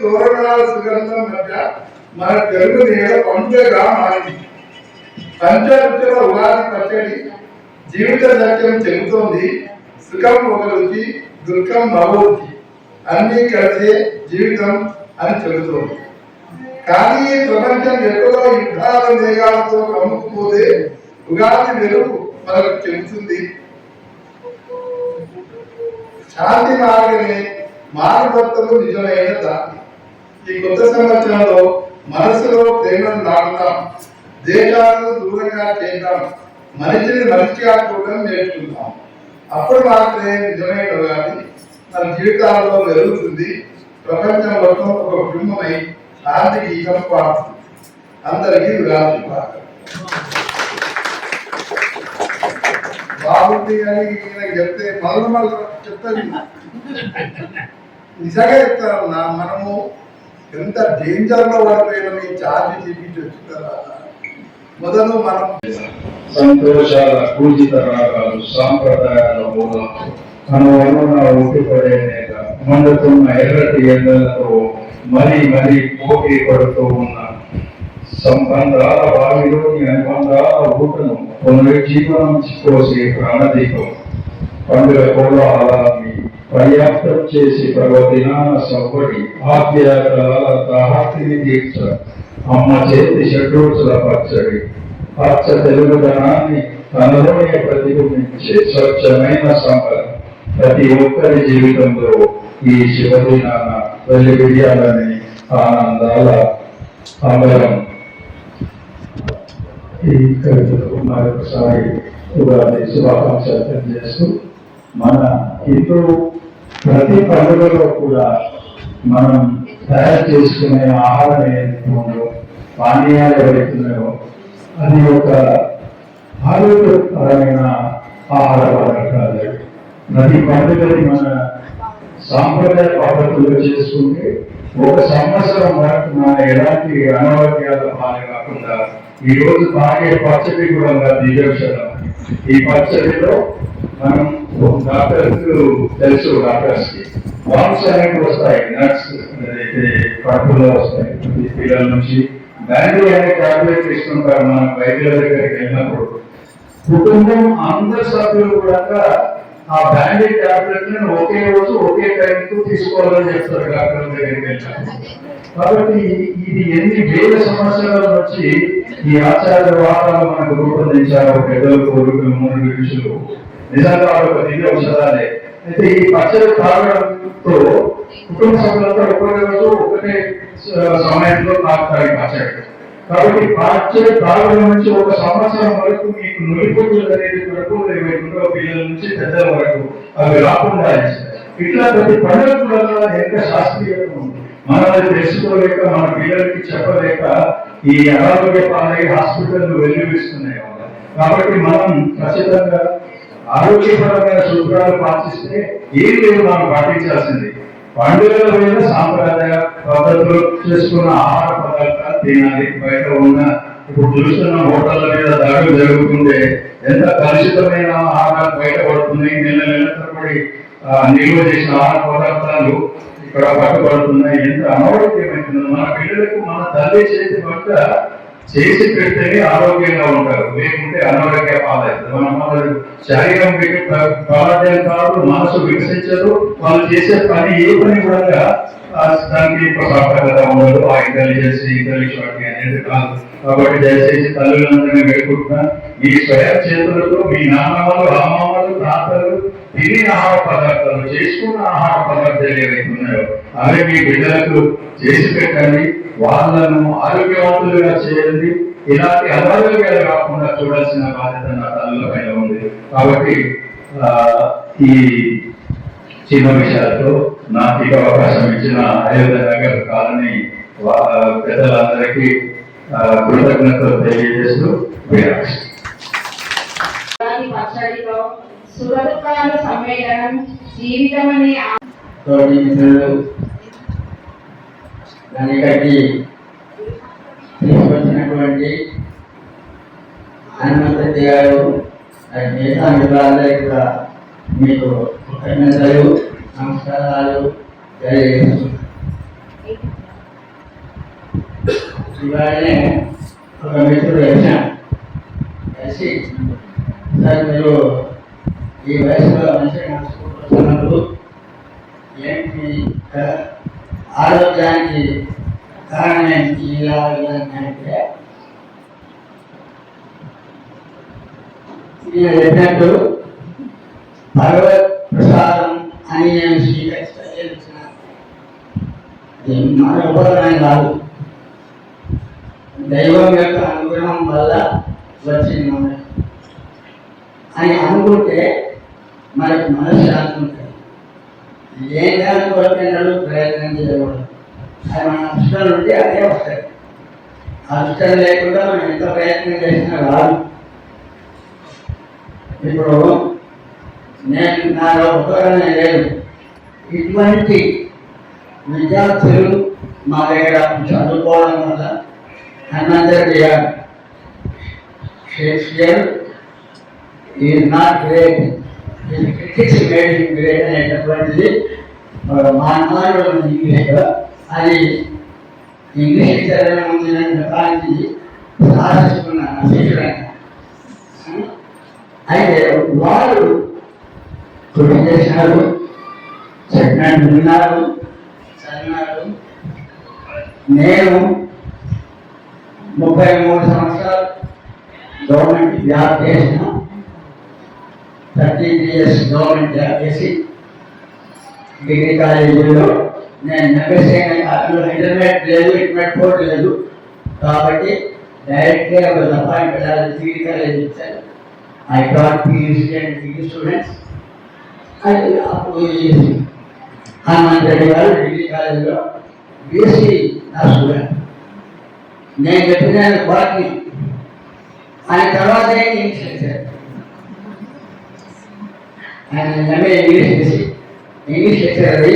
తోరణాల సుగంధం మధ్య మన తెలుగు నేల పండుగగా మారింది. పంచరుచుల ఉగాది పచ్చడి జీవిత సత్యం చెబుతోంది. సుఖం ఒక రుచి, దుఃఖం మరో రుచి, అన్నీ కలిసే జీవితం అని చెబుతోంది. కానీ ప్రపంచం ఎక్కడో యుద్ధాల మేఘాలతో కమ్ముకుపోతే ఉగాది వెలుగు మనకు చెబుతుంది. శాంతి మార్గమే మానవత్వము నిజమైన దారి. ఈ కొత్త సంవత్సరంలో మనసులో ప్రేమను నాటుదాం, దేశాలను దూరంగా చేద్దాం, మనిషిని మనిషిగా చూడడం నేర్చుకుందాం. అప్పుడు మాత్రమే నిజమైన ఉగాది మన జీవితాల్లో వెలుగుతుంది. ప్రపంచం మొత్తం ఒక కుటుంబమై శాంతి గీతం పాడుతుంది. అందరికీ ఉగాది బాగుంది అని చెప్తే మళ్ళీ చెప్తాను. నిజంగా చెప్తారు. మనము ఎంత డేంజర్ లో పడిపోయినా మీ చార్జీ చూపించి వచ్చిన తర్వాత మొదలు మనం సంతోషాల పూజిత రాగాలు, సాంప్రదాయాల మూలం మన ఉట్టిపడే మండుతున్న ఎర్రటి ఎండలతో మరీ పోటీ పడుతూ ఉన్న సంబంధాల బావిలోని అనుబంధాల ఊటను పునరుజ్జీవనం కోసే ప్రాణదీపం పండుగ కోలాహలాన్ని పర్యాప్తం చేసి పర్వదినాన సవ్వడి ఆప్యాయతల దాహార్తిని తీర్చ అమ్మ చేతి షడ్రోజుల పచ్చడి పచ్చ తెలుగుదనాన్ని తనలోనే ప్రతిబింబించే స్వచ్ఛమైన సంబరం ప్రతి ఒక్కరి జీవితంలో ఈ శివదినాన వెలివిడియాలని ఆనందాల అంబరం. ఈ కవితలు మరొకసారి ఉగాది శుభాకాంక్షలు తెలియజేస్తూ మన హిందూ ప్రతి పండుగలో కూడా మనం తయారు చేసుకునే ఆహారం ఏదైతుందో, పానీయాలు ఏవైతున్నాయో అది ఒక ఆరోగ్యపరమైన ఆహార పదార్థాలు. ప్రతి పండుగని మన సాంప్రదాయ పద్ధతుల్లో చేసుకుంటే ఒక సంవత్సరం వరకు మన ఎలాంటి అనారోగ్యాల పాలు కాకుండా ఈ రోజు తాగే పచ్చడి కూడా దివ్యక్షరం. ఈ పచ్చడిలో మనం డాక్టర్స్ తెలుసు, డాక్టర్స్ కి వామ్స్ అనేవి వస్తాయి, నట్స్ కడుపులో వస్తాయి. పిల్లల నుంచి బ్యాండీ అనే టాబ్లెట్ తీసుకుంటారు. మనం వైద్యుల దగ్గరికి వెళ్ళినప్పుడు కుటుంబం అందరి సభ్యులు కూడా ఆ బ్యాండీ టాబ్లెట్ ఒకే రోజు ఒకే టైంకు తీసుకోవాలని చెప్తారు డాక్టర్ దగ్గరికి వెళ్ళినప్పుడు. కాబట్టి ఇది ఎన్ని వేల సంవత్సరాల నుంచి ఈ ఆచార వ్యవహారాలు మనకు రూపొందించారు పెద్దలు, కోరికలు, మూడు ఋషులు. నిజంగా ఒక దివ్య ఔషధాలే. అయితే ఈ పచ్చడి తాగడంతో కుటుంబ సభ్యులంతా ఒకటే రోజు ఒకటే సమయంలో తాగుతారు పచ్చడి. కాబట్టి పచ్చడి తాగడం నుంచి ఒక సంవత్సరం వరకు మీకు నులిపులు అనేది వరకు పిల్లల నుంచి పెద్దల వరకు అవి రాకుండా ఇట్లా ప్రతి పండుగ కూడా ఎంత శాస్త్రీయత ఉంది. మనం అది తెలుసుకోలేక మన పిల్లలకి చెప్పలేక ఈ అనారోగ్య పాలై హాస్పిటల్ వెల్లువిస్తున్నాయి. కాబట్టి మనం ఖచ్చితంగా ఆరోగ్యపరమైన సూత్రాలు పాటిస్తే ఏం లేదు మనం పాటించాల్సింది. పండుగల మీద సాంప్రదాయ పద్ధతులు చేసుకున్న ఆహార పదార్థాలు తినాలి. బయట ఉన్న ఇప్పుడు చూస్తున్న హోటళ్ల మీద దాడులు జరుగుతుంటే ఎంత కలుషితమైన ఆహారాలు బయటపడుతున్నాయి. నెల తరబడి నిల్వ చేసిన ఆహార పదార్థాలు ఇక్కడ పట్టుబడుతున్నాయి. ఎంత అనారోగ్యమైంది. మన పిల్లలకు మన తల్లి చేతి వంట చేసి పెడితేనే ఆరోగ్యంగా ఉంటారు, లేకుంటే అనారోగ్య పాలవుతుంది. మన శరీరం పాలవ్యం కాదు, మనసు వికసించదు. వాళ్ళు చేసే పని ఏ పని కూడా దానికి సార్థకత ఉండదు. ఆ ఇంటెలిజెన్సీ అనేది కాదు. కాబట్టి దయచేసి తల్లులందరినీ వేడుకుంటున్నా, మీ స్వయం చేతులతో మీ నాన్నమ్మలు, అమ్మమ్మలు, తాతలు తినే ఆహార పదార్థాలు, చేసుకున్న ఆహార పదార్థాలు ఏవైతున్నాయో అవి మీ బిడ్డలకు చేసి పెట్టండి. వాళ్ళను ఆరోగ్యవంతులుగా చేయండి. ఇలాంటి అనారోగ్యాలు కాకుండా చూడాల్సిన బాధ్యత నా తల్లుల పైన ఉంది. కాబట్టి ఈ చిన్న విషయాలతో నాకు ఇక అవకాశం ఇచ్చిన అయోధ్య నగర్ కాలనీ పెద్దలందరికీ కృతజ్ఞతలు తెలియజేస్తూ సమ్మేళనం జీవితమనే దానికట్టి తీసుకొచ్చినటువంటి హనుమంతరెడ్డి గారు మిగతా మిత్రులందరికీ కూడా మీకు కృతజ్ఞతలు, నమస్కారాలు తెలియజేస్తున్నాను. ఇవాళనే ఒక మిత్రుడు వచ్చాను కలిసి, సార్ మీరు ఈ వయసులో మంచిగా నడుచుకుంటున్నారు, ఏంటి ఆరోగ్యానికి కారణం ఏంటి ఇలా అంటే నేను చెప్పినట్టు భగవత్ ప్రసాదం అని నేను స్వీకరించిన మన ఉపకరణం కాదు, దైవం యొక్క అనుగ్రహం వల్ల వచ్చింది అని అనుకుంటే మనకు మనశ్శాంతి ఉంటుంది. ఏం దాని కొరకైనాడు ప్రయత్నం చేయకూడదు. అది మన అక్షరాలు ఉంటే అదే వస్తాయి. అక్షరం లేకుండా మనం ఎంత ప్రయత్నం చేసినా రాదు. ఇప్పుడు నేను నాలో ఉపకరణ లేదు. ఇటువంటి విద్యార్థులు మా దగ్గర చదువుకోవడం వల్ల హనుమంతుడు గారు Shakespeare is not great, critics made him great అనేటటువంటిది మానవాడు ఇంగ్లీష్లో, అది ఇంగ్లీష్ చదివిన ముందు దానికి సాధించుకున్న శిష్యుడైన. అయితే వారు కృషి చేసినారు, చెప్పినట్టు విన్నారు, చదివినారు. నేను 33 సంవత్సరాలు గవర్నమెంట్ జాబ్ చేసిన, 30 years గవర్నమెంట్ జాబ్ చేసి డిగ్రీ కాలేజీలో నేను ఎంఎస్సీ కాలేజీలో ఇంటర్మీడియట్ లేదు, ఇంటర్మీడియట్ బోర్డు లేదు కాబట్టి డైరెక్ట్గా ఒక అపాయింట్ పెట్టాలి. డిగ్రీ కాలేజీ ఇచ్చారు. I taught PhD and degree students. అప్పుడు హనుమంతుడు గారు డిగ్రీ కాలేజీలో బీఎస్సీ నా స్టూడెంట్. నేను చెప్పిన బాట్ని ఆయన తర్వాత ఇంగ్లీష్ లెక్చర్, ఆయన ఎంఏ ఇంగ్లీష్ చేసి ఇంగ్లీష్ లెక్చర్ అది,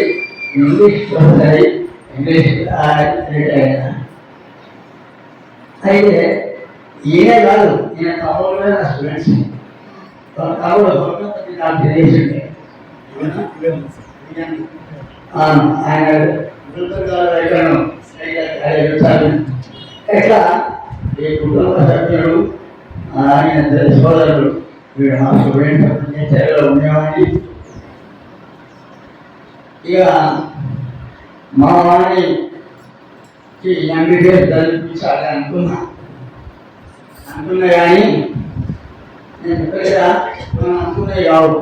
ఇంగ్లీష్ ప్రొఫెసర్ అయ్యి ఇంగ్లీష్ రిటైర్ అయినా. అయితే ఈయన కాదు, ఈయన తమ్ముడు నా స్టూడెంట్స్. తమ్ముడు నాకు తెలియజేసిండే ఆయన ఎట్లా ఈ కుటుంబ సభ్యులు ఆయన సోదరులు వీడు మా స్టూడెంట్ ఉండేవాడిని. ఇక మా వాడికి ఎంబీబీఎస్ చదివించాలి అనుకున్నా కానీ నేను ఎక్కడిగా అనుకునే కావు.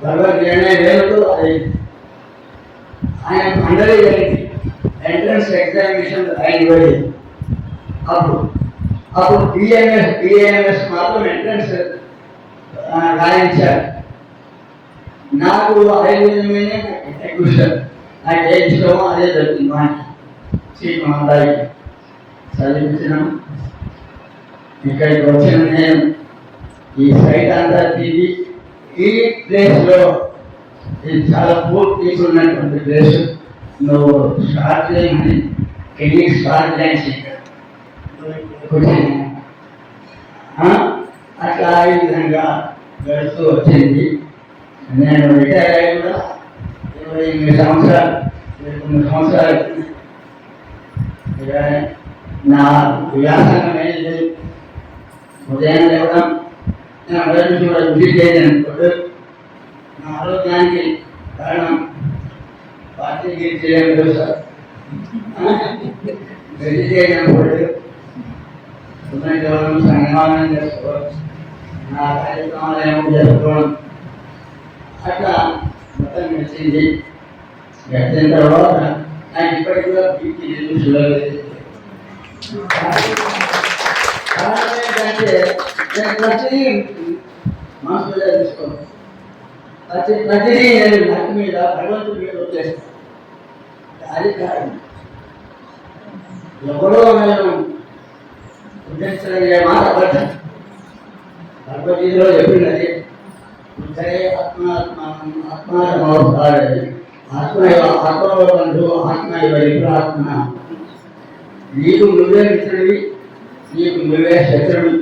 భగవద్గీత వేరుతో అది ఆయన 180 ఎంట్రన్స్ ఎగ్జామినేషన్ అయిపోయి అప్పుడు బిఏఎంఎస్ మాత్రం ఎంట్రన్స్ రాయించారు. నాకు 5 మీద క్వశ్చన్, నాకు ఏ ఇష్టమో అదే దొరికింది. మనకి సీట్ మనందరికి చదివించినాం. ఇక్కడికి వచ్చిన నేను ఈ సైట్ అంతా తిరిగి ఈ ప్లేస్లో, ఇది చాలా పూర్ తీసుకున్నటువంటి ప్లేస్, నువ్వు స్టార్ట్ చేయమని కెరీర్ స్టార్ట్ చేసి అట్లా ఈ విధంగా గడుస్తూ వచ్చింది. నేను రిటైర్ అయ్యి కూడా 29 సంవత్సరాలు 29 సంవత్సరాలు నా వ్యాసంగం ఏం లేదు. ఉదయం లేవడం, నేను మొదటి నుంచి కూడా వృద్ధి చేయను. నా ఆరోగ్యానికి కారణం పార్టీ చేయడం సార్, వృద్ధి చేయనప్పుడు ఉదయం సంఘాలను చేసుకోవడం, నా కార్యక్రమాలు ఏమో చేసుకోవడం, అట్లా మొత్తం గడిచింది. గడిచిన తర్వాత నాకు ఇప్పటికి కూడా బీపీ షుగర్ లేదు. కారణం ఏంటంటే నేను ప్రతిదీ మనసులో తీసుకోను. ప్రతిదీ నేను నాకు మీద భగవంతుడి మీద వచ్చేస్తాను. అది కారణం. ఎవరో నేను ఉద్దేశించగలిగే మాట పడ్డాను. భగవద్గీతలో చెప్పినది సరే, ఆత్మబంధు ఆత్మ విప్రాత్మ. నీకు నువ్వే మిత్రుడివి, నీకు నువ్వే శత్రుడు.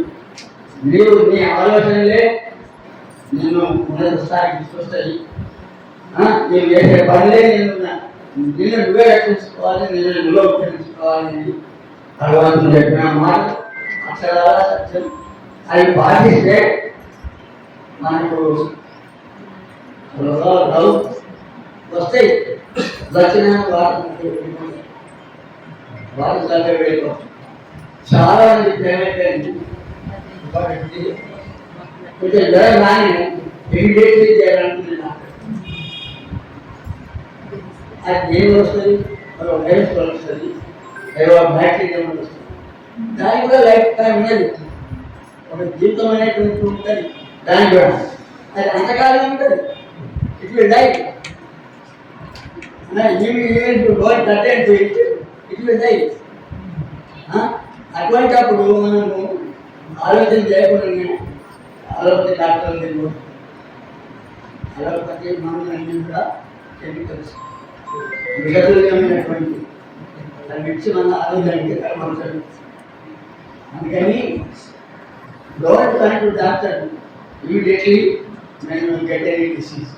నీవు నీ ఆలోచనలే నిన్ను ఉన్నత స్థాయికి తీసుకొస్తాయి. నీవు చేసే పనులే నిన్ను నువ్వే రక్షించుకోవాలి, నిన్ను నువ్వు రక్షించుకోవాలి. భగవంతుడు చెప్పిన మాట అక్షరాల సత్యం. అది పాటిస్తే మనకు రోగాలు వస్తాయి. వచ్చిన వాటి దగ్గర వెళ్ళిపోతాం. చాలా మంది ఏమైపోయింది కొంచెం జ్వరం కానీ ఇమీడియట్లీ చేయాలనుకుంటున్నా. అది ఏం వస్తుంది, ఒక వైరస్ వస్తుంది, ఏవో బ్యాక్టీరియా వస్తుంది. దానికి కూడా లైఫ్ టైం ఉన్నది, ఒక జీవితం అనేటువంటి ఉంటుంది దానికి కూడా. అది అంతకాలం ఉంటుంది. It will die. It will die. అటువంటిప్పుడు మనము ఆలోచన చేయకుండా అలోపతి డాక్టర్లు తెలియదు. అలోపతి మందులన్నీ కూడా కెమికల్స్ విషతుల్యమైనటువంటి దాన్ని ఇచ్చి మన ఆరోగ్యానికి కలపడతాడు. అందుకని don't come to doctor immediately when you get any disease.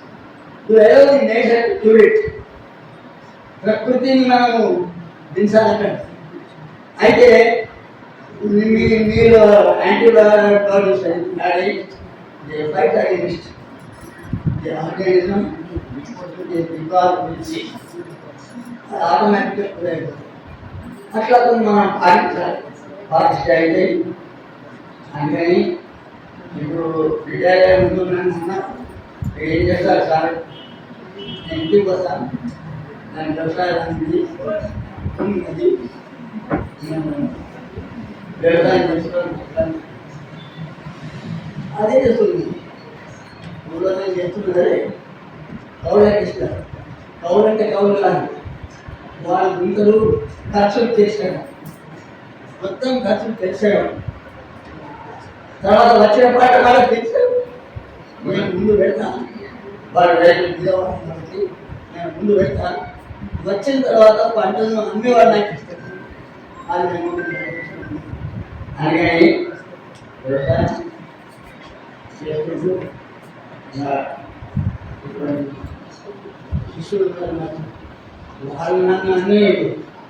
You allow the nature to cure it. ప్రకృతిని మనము దించాలంటే అయితే మీరు antibiotics fight against the organism ఆటోమేటిక్గా అట్లా మనం పాటిస్తే అయితే. అందుకని ఇప్పుడు రిటైర్ అయి ఉంటున్నాను, ఏం చేస్తారు సార్, నేను ఇంటికి వస్తాను, దాని వ్యవసాయానికి అది వ్యవసాయం చేసుకోవడం అదే చేస్తుంది. ఊళ్ళో చేస్తున్నదే కౌలకి ఇస్తారు. కౌలు అంటే కౌలు కాదు, వాళ్ళు గుంతలు ఖర్చులు చేసాడు, మొత్తం ఖర్చులు తెచ్చాడు. తర్వాత వచ్చిన పాట వాళ్ళకి తెచ్చాడు. నేను ముందు పెడతాను, వాళ్ళు రైతు కాబట్టి నేను ముందు పెడతాను. వచ్చిన తర్వాత పంటలను అమ్మి వాళ్ళు నాకు ఇస్తారు. అది నేను అందుకని వ్యవసాయం చేసుకుంటూ శిష్యులు వాళ్ళు నన్ను అన్నీ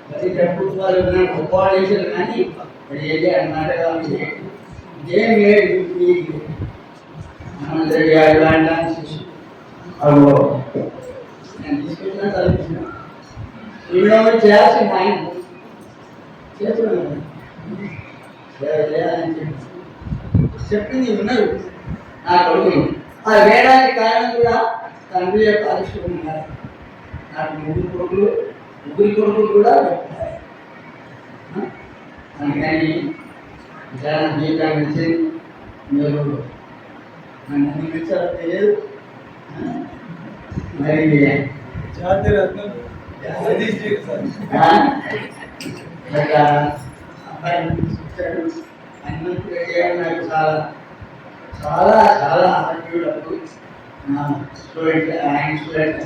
ప్రతి ప్రభుత్వాలు నన్ను గొప్పవాళ్ళు చేశారు. కానీ అది ఏదే అన్నమాట కాబట్టి ఏం లేదు. అనడానికి శిష్యులు నేను తీసుకుంటున్నా చదివించిన ఈవిడ చేయాల్సింది ఆయన చేస్తున్నాను చేయాలని చెప్పింది ఉన్నారు నా కొడుకులు. ఆ వేయడానికి కారణం కూడా తండ్రి యొక్క ఆవిష్కరణ ఉన్నారు. నాకు ముగ్గురు కొడుకులు కూడా చెప్తారు. అందుకని చాలా జీవితాన్ని ఇచ్చి మీరు నన్ను అనిపించాలో తెలియదు. మరి అబ్బాయి నాకు చాలా చాలా చాలా ఆరోగ్యులకు నా స్టూడెంట్, ఆయన స్టూడెంట్.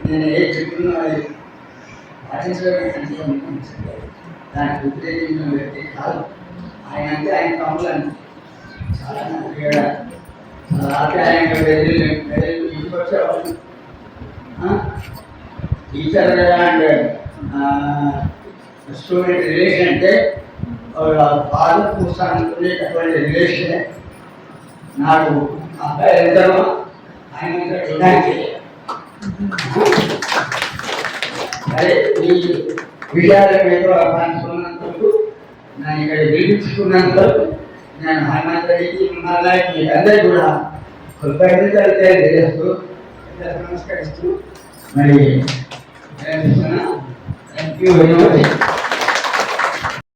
నేను ఏ చెప్తున్నా అది పాటించడం దానికి ఉద్దేశించిన వ్యక్తి కాదు. ఆయన అంటే ఆయన తమ్ములని చాలా ఆప్యాయంగా ఇంటికి వచ్చేవాళ్ళు. టీచర్ అండ్ స్టూడెంట్ రిలేషన్ అంటే ఫాదర్ కూర్చొని రిలేషన్. నాకు అబ్బాయి వెళ్తాను, ఆయన అదే ఈ విషయాల మీద పంచుకున్నందుకు, నేను ఇక్కడ పిలిపించుకున్నందుకు నేను హనుమంతుడికి మీకు అందరికీ కూడా కృతజ్ఞతలు తెలియజేస్తూ నమస్కరిస్తూ మరి థ్యాంక్ యూ వెరీ మచ్.